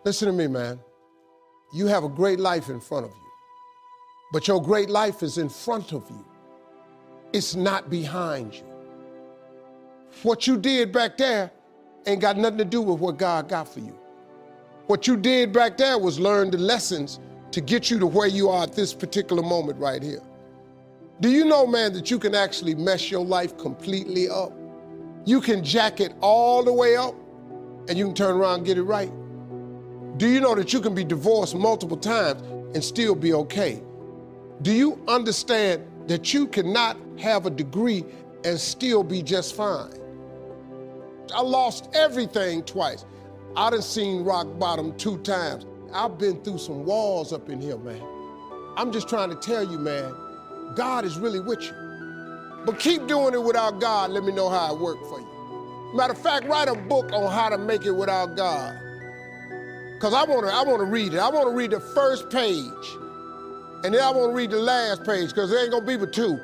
Listen to me, man. You have a great life in front of you, but your great life is in front of you. It's not behind you. What you did back there ain't got nothing to do with what God got for you. What you did back there was learn the lessons to get you to where you are at this particular moment right here. Do you know, man, that you can actually mess your life completely up? You can jack it all the way up and you can turn around and get it right. Do you know that you can be divorced multiple times and still be okay? Do you understand that you cannot have a degree and still be just fine? I lost everything twice. I done seen rock bottom 2 times. I've been through some walls up in here, man. I'm just trying to tell you, man, God is really with you. But keep doing it without God. Let me know how it worked for you. Matter of fact, write a book on how to make it without God. Because I want to read it. I want to read the first page. And then I want to read the last page, because there ain't going to be but 2.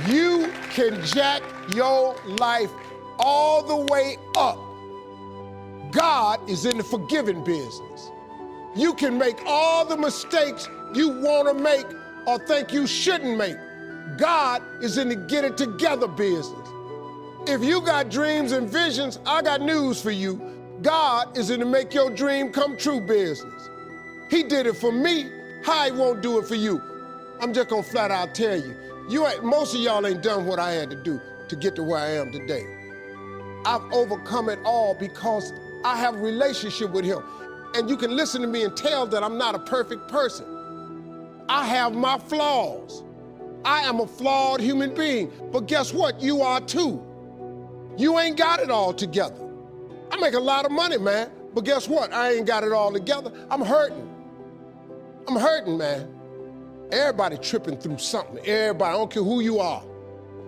You can jack your life all the way up. God is in the forgiving business. You can make all the mistakes you want to make or think you shouldn't make. God is in the get it together business. If you got dreams and visions, I got news for you. God is in the make your dream come true business. He did it for me. How he won't do it for you? I'm just gonna flat out tell you. Most of y'all ain't done what I had to do to get to where I am today. I've overcome it all because I have a relationship with him. And you can listen to me and tell that I'm not a perfect person. I have my flaws. I am a flawed human being. But guess what? You are too. You ain't got it all together. I make a lot of money, man. But guess what? I ain't got it all together. I'm hurting. I'm hurting, man. Everybody tripping through something. Everybody, I don't care who you are.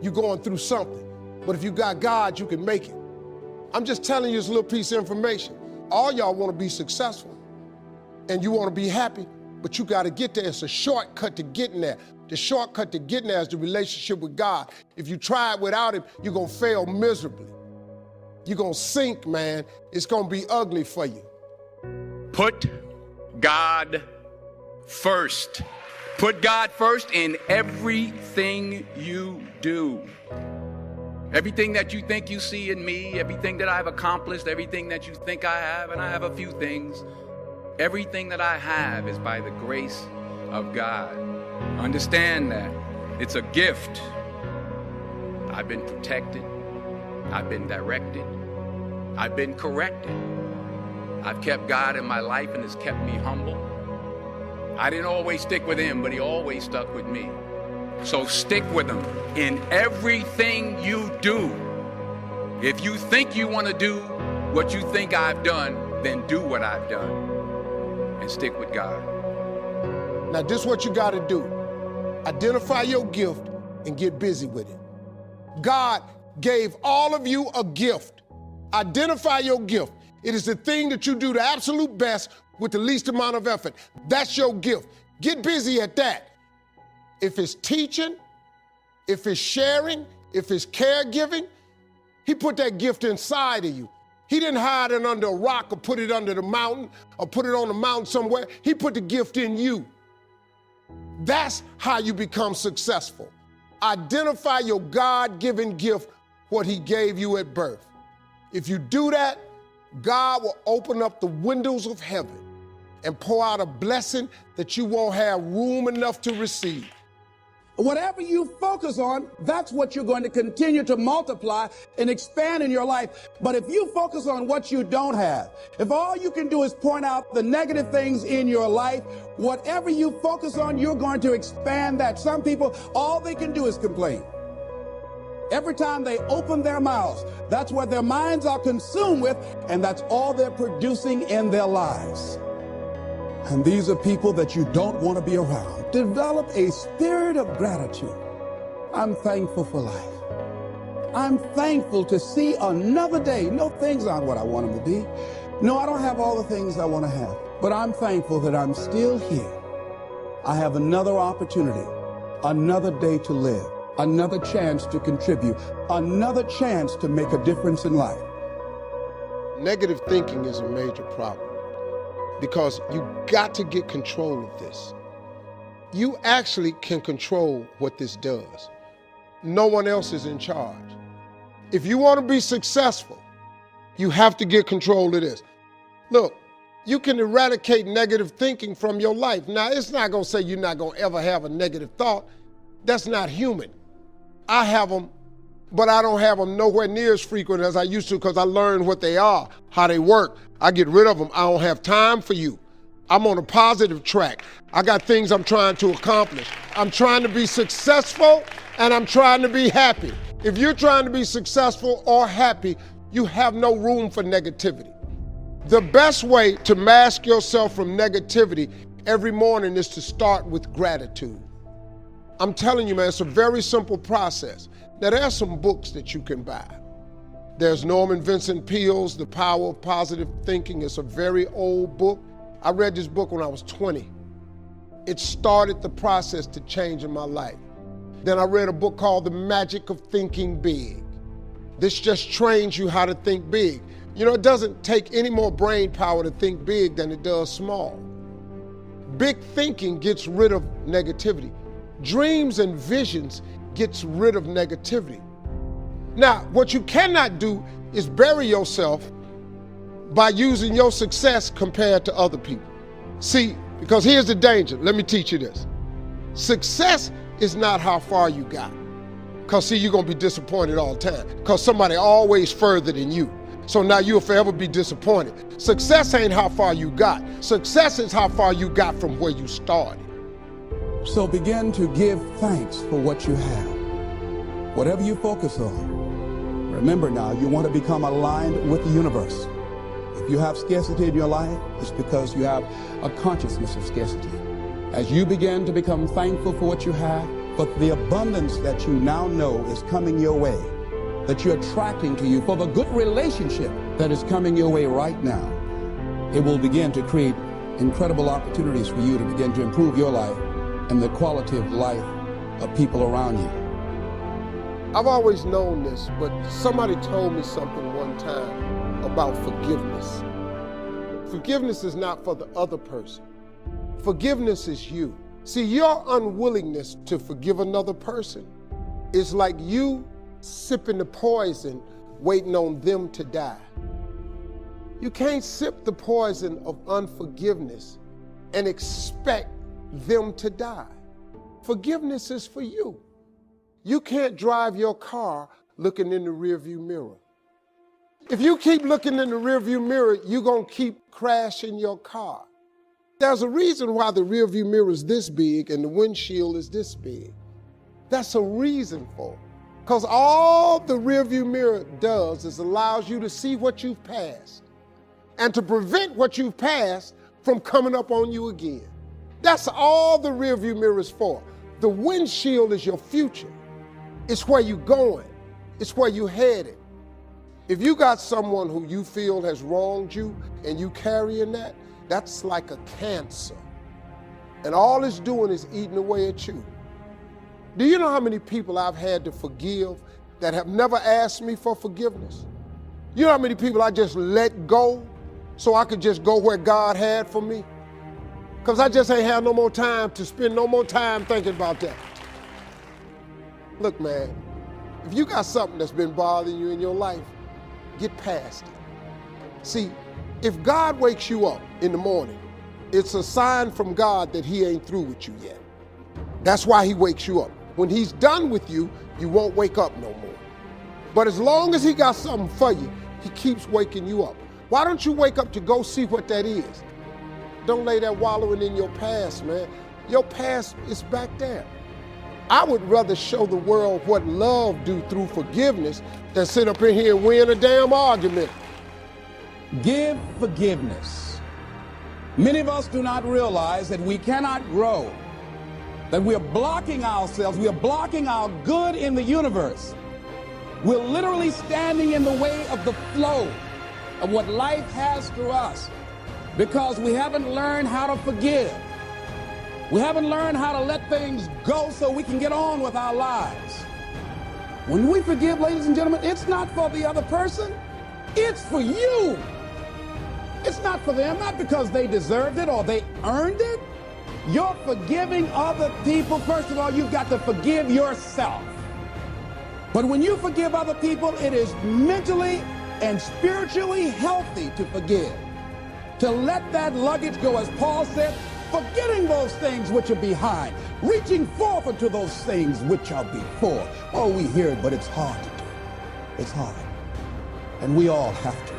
You're going through something. But if you got God, you can make it. I'm just telling you this little piece of information. All y'all want to be successful and you want to be happy, but you got to get there. It's a shortcut to getting there. The shortcut to getting there is the relationship with God. If you try it without him, you're going to fail miserably. You're going to sink, man. It's going to be ugly for you. Put God first. Put God first in everything you do. Everything that you think you see in me, everything that I've accomplished, everything that you think I have, and I have a few things, everything that I have is by the grace of God. Understand that. It's a gift. I've been protected. I've been directed. I've been corrected. I've kept God in my life and it's kept me humble. I didn't always stick with him, but he always stuck with me. So stick with him in everything you do. If you think you want to do what you think I've done, then do what I've done and stick with God. Now, this is what you got to do. Identify your gift and get busy with it. God gave all of you a gift. Identify your gift. It is the thing that you do the absolute best with the least amount of effort. That's your gift. Get busy at that. If it's teaching, if it's sharing, if it's caregiving, he put that gift inside of you. He didn't hide it under a rock or put it under the mountain or put it on the mountain somewhere. He put the gift in you. That's how you become successful. Identify your God-given gift, what he gave you at birth. If you do that, God will open up the windows of heaven and pour out a blessing that you won't have room enough to receive. Whatever you focus on, that's what you're going to continue to multiply and expand in your life. But if you focus on what you don't have, if all you can do is point out the negative things in your life, whatever you focus on, you're going to expand that. Some people, all they can do is complain. Every time they open their mouths, that's what their minds are consumed with, and that's all they're producing in their lives. And these are people that you don't want to be around. Develop a spirit of gratitude. I'm thankful for life. I'm thankful to see another day. No, things aren't what I want them to be. No, I don't have all the things I want to have. But I'm thankful that I'm still here. I have another opportunity, another day to live, another chance to contribute, another chance to make a difference in life. Negative thinking is a major problem. because you got to get control of this. You actually can control what this does. No one else is in charge. If you want to be successful, you have to get control of this. Look, you can eradicate negative thinking from your life. Now, it's not going to say you're not going to ever have a negative thought. That's not human. I have them, but I don't have them nowhere near as frequent as I used to because I learned what they are, how they work. I get rid of them. I don't have time for you. I'm on a positive track. I got things I'm trying to accomplish. I'm trying to be successful and I'm trying to be happy. If you're trying to be successful or happy, you have no room for negativity. The best way to mask yourself from negativity every morning is to start with gratitude. I'm telling you, man, it's a very simple process. Now, there are some books that you can buy. There's Norman Vincent Peale's The Power of Positive Thinking. It's a very old book. I read this book when I was 20. It started the process to changing my life. Then I read a book called The Magic of Thinking Big. This just trains you how to think big. You know, it doesn't take any more brain power to think big than it does small. Big thinking gets rid of negativity. Dreams and visions gets rid of negativity. Now, what you cannot do is bury yourself by using your success compared to other people. See, because here's the danger. Let me teach you this. Success is not how far you got. Because see, you're going to be disappointed all the time. Because somebody always further than you. So now you'll forever be disappointed. Success ain't how far you got. Success is how far you got from where you started. So begin to give thanks for what you have. Whatever you focus on, remember now, you want to become aligned with the universe. If you have scarcity in your life, it's because you have a consciousness of scarcity. As you begin to become thankful for what you have, but the abundance that you now know is coming your way, that you're attracting to you, for the good relationship that is coming your way right now, it will begin to create incredible opportunities for you to begin to improve your life and the quality of life of people around you. I've always known this, but somebody told me something one time about forgiveness. Forgiveness is not for the other person. Forgiveness is you. See, your unwillingness to forgive another person is like you sipping the poison, waiting on them to die. You can't sip the poison of unforgiveness and expect them to die. Forgiveness is for you. You can't drive your car looking in the rearview mirror. If you keep looking in the rearview mirror, you're going to keep crashing your car. There's a reason why the rearview mirror is this big and the windshield is this big. That's a reason for it. Because all the rearview mirror does is allows you to see what you've passed and to prevent what you've passed from coming up on you again. That's all the rearview mirror is for. The windshield is your future. It's where you're going. It's where you're headed. If you got someone who you feel has wronged you and you carrying that, that's like a cancer. And all it's doing is eating away at you. Do you know how many people I've had to forgive that have never asked me for forgiveness? You know how many people I just let go so I could just go where God had for me? Because I just ain't have no more time to spend no more time thinking about that. Look, man, if you got something that's been bothering you in your life, get past it. See, if God wakes you up in the morning, it's a sign from God that he ain't through with you yet. That's why he wakes you up. When he's done with you, you won't wake up no more. But as long as he got something for you, he keeps waking you up. Why don't you wake up to go see what that is? Don't lay there wallowing in your past, man. Your past is back there. I would rather show the world what love do through forgiveness than sit up in here and win a damn argument. Give forgiveness. Many of us do not realize that we cannot grow, that we are blocking ourselves, we are blocking our good in the universe. We're literally standing in the way of the flow of what life has for us because we haven't learned how to forgive. We haven't learned how to let things go so we can get on with our lives. When we forgive, ladies and gentlemen, it's not for the other person, it's for you. It's not for them, not because they deserved it or they earned it. You're forgiving other people. First of all, you've got to forgive yourself. But when you forgive other people, it is mentally and spiritually healthy to forgive. To let that luggage go, as Paul said, forgetting those things which are behind, reaching forth unto those things which are before. Oh, we hear it, but it's hard to do. It's hard. And we all have to.